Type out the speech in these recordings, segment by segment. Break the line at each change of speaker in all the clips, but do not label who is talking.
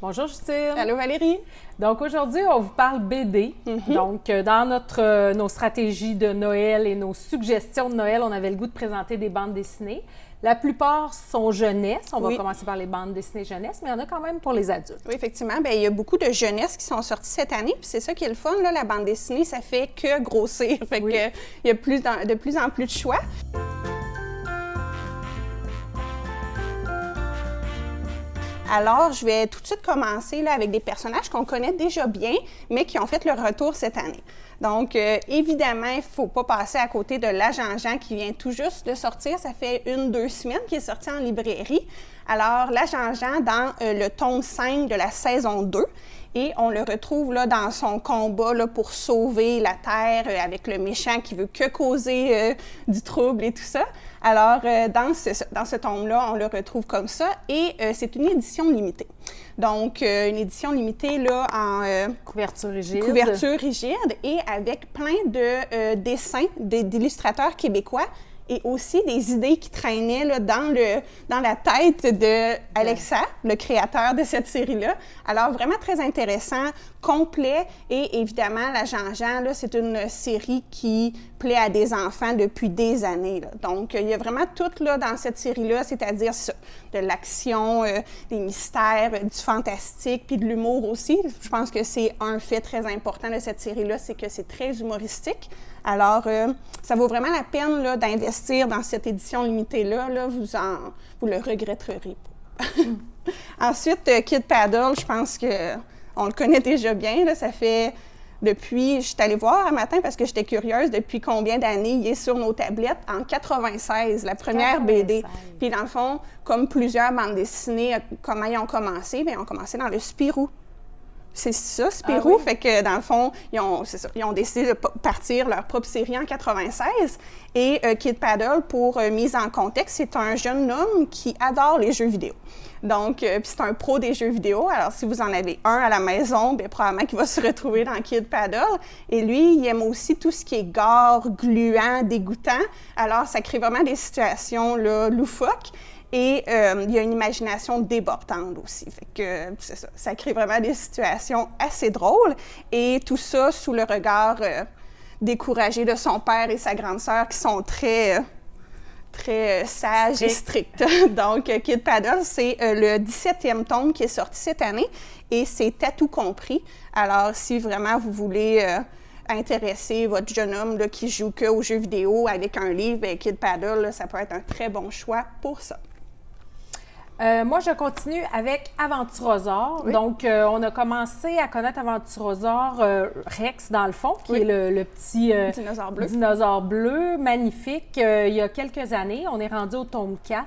Bonjour Justine.
Allô Valérie.
Donc aujourd'hui, on vous parle BD. Donc dans nos stratégies de Noël et nos suggestions de Noël, on avait le goût de présenter des bandes dessinées. La plupart sont jeunesse. On va commencer par les bandes dessinées jeunesse, mais il y en a quand même pour les adultes.
Oui, effectivement. Bien, il y a beaucoup de jeunesse qui sont sorties cette année. Puis c'est ça qui est le fun, là, la bande dessinée, ça fait que grossir. Fait que il y a de plus en plus de choix. Alors, je vais tout de suite commencer là, avec des personnages qu'on connaît déjà bien, mais qui ont fait leur retour cette année. Donc, évidemment, il ne faut pas passer à côté de l'Agent Jean qui vient tout juste de sortir. Ça fait 1-2 semaines qu'il est sorti en librairie. Alors, l'Agent Jean dans le tome 5 de la saison 2. Et on le retrouve là, dans son combat là, pour sauver la Terre avec le méchant qui veut que causer du trouble et tout ça. Alors, dans ce tome-là, on le retrouve comme ça et c'est une édition limitée. Donc, une édition limitée là, en
couverture rigide.
Couverture rigide et avec plein de dessins d'illustrateurs québécois et aussi des idées qui traînaient là, dans la tête de Alexa, le créateur de cette série-là. Alors, vraiment très intéressant, complet, et évidemment, l'Agent Jean, là, c'est une série qui plaît à des enfants depuis des années. Là. Donc, il y a vraiment tout là, dans cette série-là, c'est-à-dire ça, de l'action, des mystères, du fantastique, puis de l'humour aussi. Je pense que c'est un fait très important de cette série-là, c'est que c'est très humoristique. Alors, ça vaut vraiment la peine là, d'investir dans cette édition limitée-là. Là, vous le regretterez pas. Ensuite, Kid Paddle, je pense qu'on le connaît déjà bien. Là, ça fait depuis, je suis allée voir un matin parce que j'étais curieuse, depuis combien d'années il est sur nos tablettes. En 96, la première 96. BD. Puis dans le fond, comme plusieurs bandes dessinées, comment ils ont commencé? Bien, ils ont commencé dans le Spirou. C'est ça, Spirou. Oui. Fait que, dans le fond, ils ont décidé de partir leur propre série en 96. Et Kid Paddle, pour mise en contexte, c'est un jeune homme qui adore les jeux vidéo. Donc, puis c'est un pro des jeux vidéo. Alors, si vous en avez un à la maison, bien, probablement qu'il va se retrouver dans Kid Paddle. Et lui, il aime aussi tout ce qui est gore, gluant, dégoûtant. Alors, ça crée vraiment des situations là, loufoques. Et il y a une imagination débordante aussi. Fait que c'est ça, ça crée vraiment des situations assez drôles. Et tout ça sous le regard découragé de son père et sa grande sœur qui sont très sages et stricts. Donc, Kid Paddle, c'est le 17e tome qui est sorti cette année et c'est à tout compris. Alors, si vraiment vous voulez intéresser votre jeune homme là, qui joue que aux jeux vidéo avec un livre, bien, Kid Paddle, là, ça peut être un très bon choix pour ça.
Moi, je continue avec Aventurosaure. Oui. Donc, on a commencé à connaître Aventurosaure Rex, dans le fond, qui est le petit dinosaure bleu, magnifique. Il y a quelques années, on est rendu au tome 4.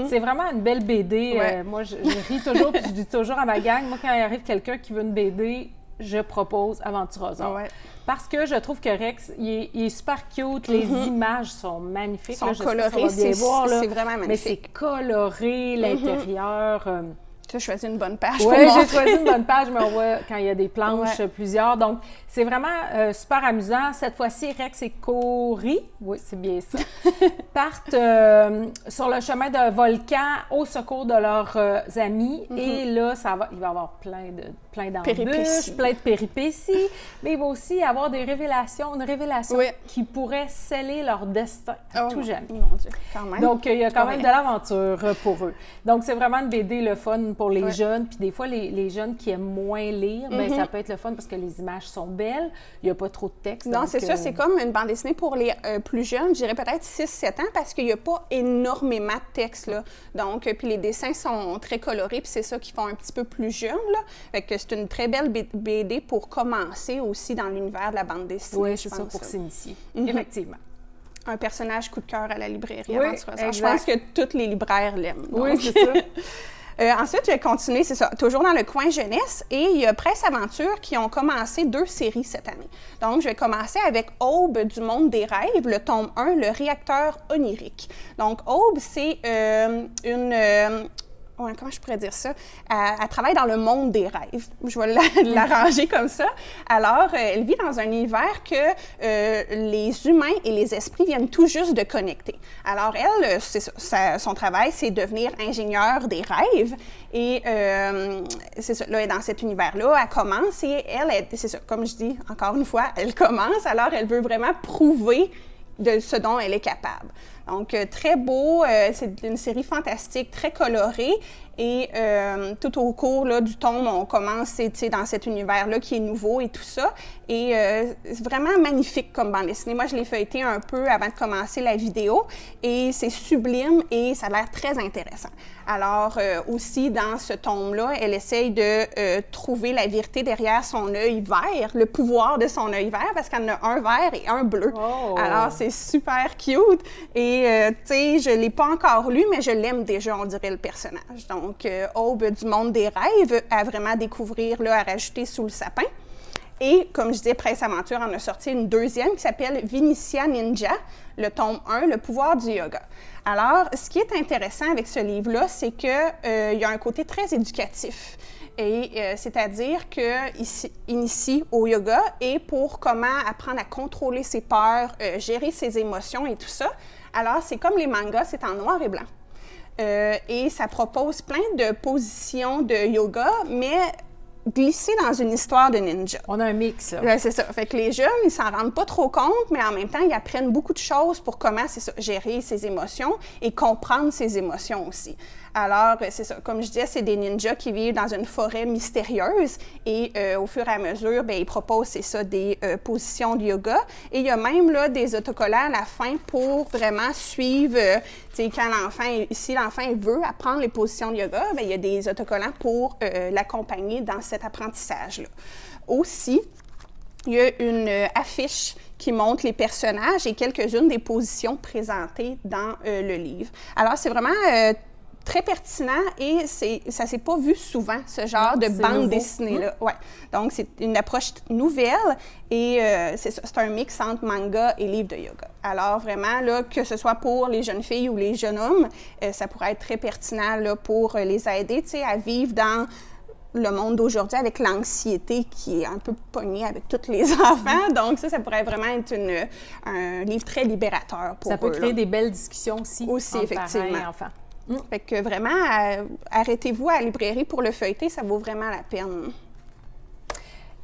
C'est vraiment une belle BD. Ouais. Moi, je ris toujours, puis je dis toujours à ma gang, moi, quand il arrive quelqu'un qui veut une BD, je propose Aventurosaure. Ouais. Parce que je trouve que Rex, il est super cute, les images sont magnifiques.
Ils sont colorées, c'est vraiment magnifique.
Mais c'est coloré, l'intérieur.
Tu as choisi une bonne page.
Oui, j'ai choisi une bonne page, mais on voit quand il y a des planches, plusieurs. Donc, c'est vraiment super amusant. Cette fois-ci, Rex et Cory, oui, c'est bien ça, partent sur le chemin d'un volcan au secours de leurs amis. Et là, il va y avoir plein d'embûches, plein de péripéties, mais il va aussi y avoir une révélation qui pourrait sceller leur destin à tout jamais.
Mon Dieu, quand même.
Donc, il y a quand même de l'aventure pour eux. Donc, c'est vraiment une BD le fun pour les jeunes. Puis des fois, les jeunes qui aiment moins lire, bien, ça peut être le fun parce que les images sont belles. Il n'y a pas trop de texte.
Non, c'est ça. C'est comme une bande dessinée pour les plus jeunes. Je dirais peut-être 6-7 ans parce qu'il n'y a pas énormément de texte, là. Donc, puis les dessins sont très colorés. Puis c'est ça qui font un petit peu plus jeune, là. Fait que c'est une très belle BD pour commencer aussi dans l'univers de la bande dessinée.
Oui, c'est ça, pour s'initier. Effectivement.
Un personnage coup de cœur à la librairie. Je pense que tous les libraires l'aiment.
Oui, c'est ça.
Ensuite, je vais continuer, c'est ça, toujours dans le coin jeunesse. Et il y a Presse Aventure qui ont commencé 2 séries cette année. Donc, je vais commencer avec Aube du monde des rêves, le tome 1, le réacteur onirique. Donc, Aube, c'est comment je pourrais dire ça? Elle travaille dans le monde des rêves. Je vais l'arranger comme ça. Alors, elle vit dans un univers que les humains et les esprits viennent tout juste de connecter. Alors, elle, son travail, c'est devenir ingénieure des rêves. Et c'est ça, là, dans cet univers-là, elle commence et c'est ça, comme je dis, encore une fois, elle commence. Alors, elle veut vraiment prouver de ce dont elle est capable. Donc, très beau, c'est une série fantastique, très colorée. Et tout au cours là, du tome, on commence dans cet univers-là qui est nouveau et tout ça. Et c'est vraiment magnifique comme bande dessinée. Moi, je l'ai feuilleté un peu avant de commencer la vidéo. Et c'est sublime et ça a l'air très intéressant. Alors, aussi, dans ce tome-là, elle essaye de trouver la vérité derrière son œil vert, le pouvoir de son œil vert, parce qu'elle en a un vert et un bleu. Oh. Alors, c'est super cute. Et, tu sais, je ne l'ai pas encore lu, mais je l'aime déjà, on dirait, le personnage. Donc, Aube du monde des rêves, à vraiment découvrir, là, à rajouter sous le sapin. Et, comme je disais, Presse Aventure en a sorti une deuxième qui s'appelle Vinicia Ninja, le tome 1, le pouvoir du yoga. Alors, ce qui est intéressant avec ce livre-là, c'est qu'il y a un côté très éducatif. Et c'est-à-dire qu'il initie au yoga et pour comment apprendre à contrôler ses peurs, gérer ses émotions et tout ça. Alors, c'est comme les mangas, c'est en noir et blanc. Et ça propose plein de positions de yoga, mais glissées dans une histoire de ninja.
On a un mix.
C'est ça. Fait que les jeunes, ils s'en rendent pas trop compte, mais en même temps, ils apprennent beaucoup de choses pour comment, c'est ça, gérer ses émotions et comprendre ses émotions aussi. Alors, c'est ça. Comme je disais, c'est des ninjas qui vivent dans une forêt mystérieuse et au fur et à mesure, bien, ils proposent, c'est ça, des positions de yoga. Et il y a même là des autocollants à la fin pour vraiment suivre, tu sais, quand si l'enfant veut apprendre les positions de yoga, bien, il y a des autocollants pour l'accompagner dans cet apprentissage-là. Aussi, il y a une affiche qui montre les personnages et quelques-unes des positions présentées dans le livre. Alors, c'est vraiment très pertinent et ça ne s'est pas vu souvent, ce genre de bande dessinée-là. Ouais. Donc, c'est une approche nouvelle et c'est un mix entre manga et livre de yoga. Alors, vraiment, là, que ce soit pour les jeunes filles ou les jeunes hommes, ça pourrait être très pertinent là, pour les aider, tu sais, à vivre dans le monde d'aujourd'hui avec l'anxiété qui est un peu pognée avec tous les enfants. Donc, ça pourrait vraiment être un livre très libérateur pour eux.
Ça peut créer des belles discussions aussi entre
effectivement.
parents et enfants.
Fait que vraiment, arrêtez-vous à la librairie pour le feuilleter, ça vaut vraiment la peine.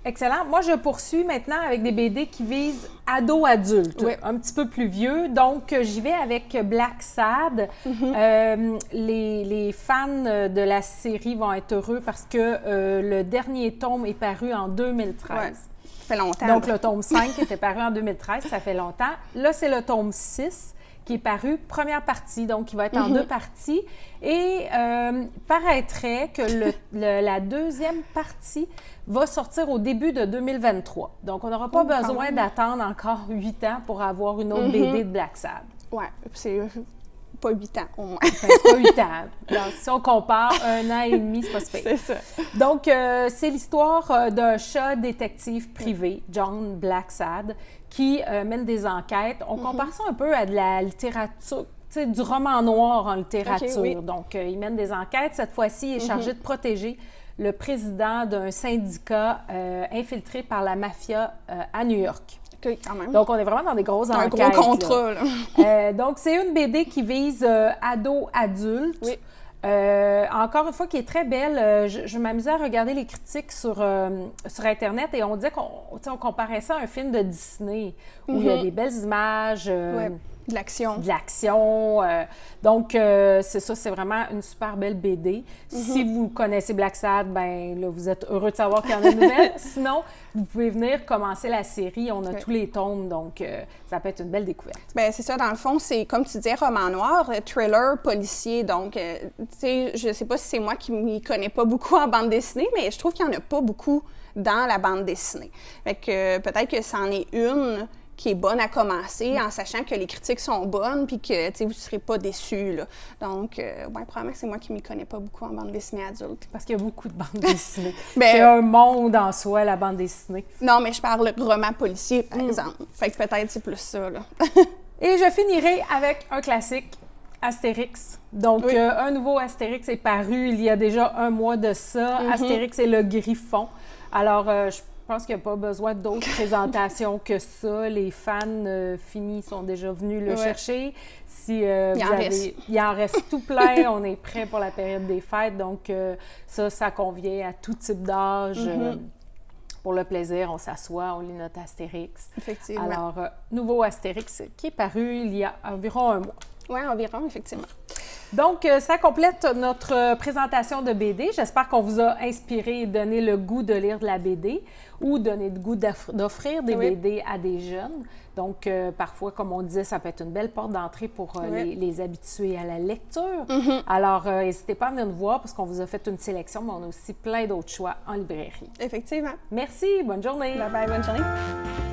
Excellent. Moi, je poursuis maintenant avec des BD qui visent ado-adultes, un petit peu plus vieux. Donc, j'y vais avec Black Sad. Les fans de la série vont être heureux parce que le dernier tome est paru en 2013.
Ouais. Ça fait longtemps.
Donc, le tome 5 était paru en 2013, ça fait longtemps. Là, c'est le tome 6 qui est paru, première partie, donc qui va être en 2 parties. Et paraîtrait que la deuxième partie va sortir au début de 2023. Donc, on n'aura pas besoin d'attendre encore 8 ans pour avoir une autre BD de Black Sad.
Oui, c'est pas 8 ans au moins.
C'est pas 8 ans. Alors, si on compare 1 an et demi, c'est pas super.
C'est ça.
Donc, c'est l'histoire d'un chat détective privé, John Black Sad, qui mène des enquêtes. On compare ça un peu à de la littérature, du roman noir en littérature. Okay, oui. Donc, il mène des enquêtes. Cette fois-ci, il est chargé de protéger le président d'un syndicat infiltré par la mafia à New York.
Okay, quand même.
Donc, on est vraiment dans des grosses enquêtes.
Un gros contrat, là.
Donc, c'est une BD qui vise ado-adulte.
Oui.
Encore une fois, qui est très belle. Je m'amusais à regarder les critiques sur Internet et on disait qu'on comparait ça à un film de Disney où il y a des belles images.
De l'action.
De l'action. Donc, c'est ça, c'est vraiment une super belle BD. Si vous connaissez Black Sad, ben là, vous êtes heureux de savoir qu'il y en a une nouvelle. Sinon, vous pouvez venir commencer la série. On a tous les tomes, donc ça peut être une belle découverte. Bien,
c'est ça. Dans le fond, c'est, comme tu disais, roman noir, thriller, policier. Donc, tu sais, je sais pas si c'est moi qui m'y connais pas beaucoup en bande dessinée, mais je trouve qu'il n'y en a pas beaucoup dans la bande dessinée. Fait que peut-être que c'en est une qui est bonne à commencer, en sachant que les critiques sont bonnes, puis que, tu sais, vous ne serez pas déçus, là. Donc, probablement que c'est moi qui ne m'y connais pas beaucoup en bande dessinée adulte.
Parce qu'il y a beaucoup de bandes dessinées. C'est un monde en soi, la bande dessinée.
Non, mais je parle roman policier, par exemple. Fait que peut-être c'est plus ça, là.
Et je finirai avec un classique, Astérix. Donc, un nouveau Astérix est paru il y a déjà un mois de ça. Astérix et le Griffon. Alors, je pense qu'il n'y a pas besoin d'autres présentations que ça. Les fans finis sont déjà venus le chercher. Si il en reste tout plein, on est prêt pour la période des fêtes. Donc, ça convient à tout type d'âge. Pour le plaisir, on s'assoit, on lit notre Astérix.
Effectivement.
Alors, nouveau Astérix qui est paru il y a environ un mois.
Oui, environ, effectivement.
Donc, ça complète notre présentation de BD. J'espère qu'on vous a inspiré et donné le goût de lire de la BD ou donné le goût d'offrir des BD à des jeunes. Donc, parfois, comme on disait, ça peut être une belle porte d'entrée pour les habituer à la lecture. Alors, n'hésitez pas à venir nous voir parce qu'on vous a fait une sélection, mais on a aussi plein d'autres choix en librairie.
Effectivement.
Merci, bonne journée.
Bye bye, bonne journée.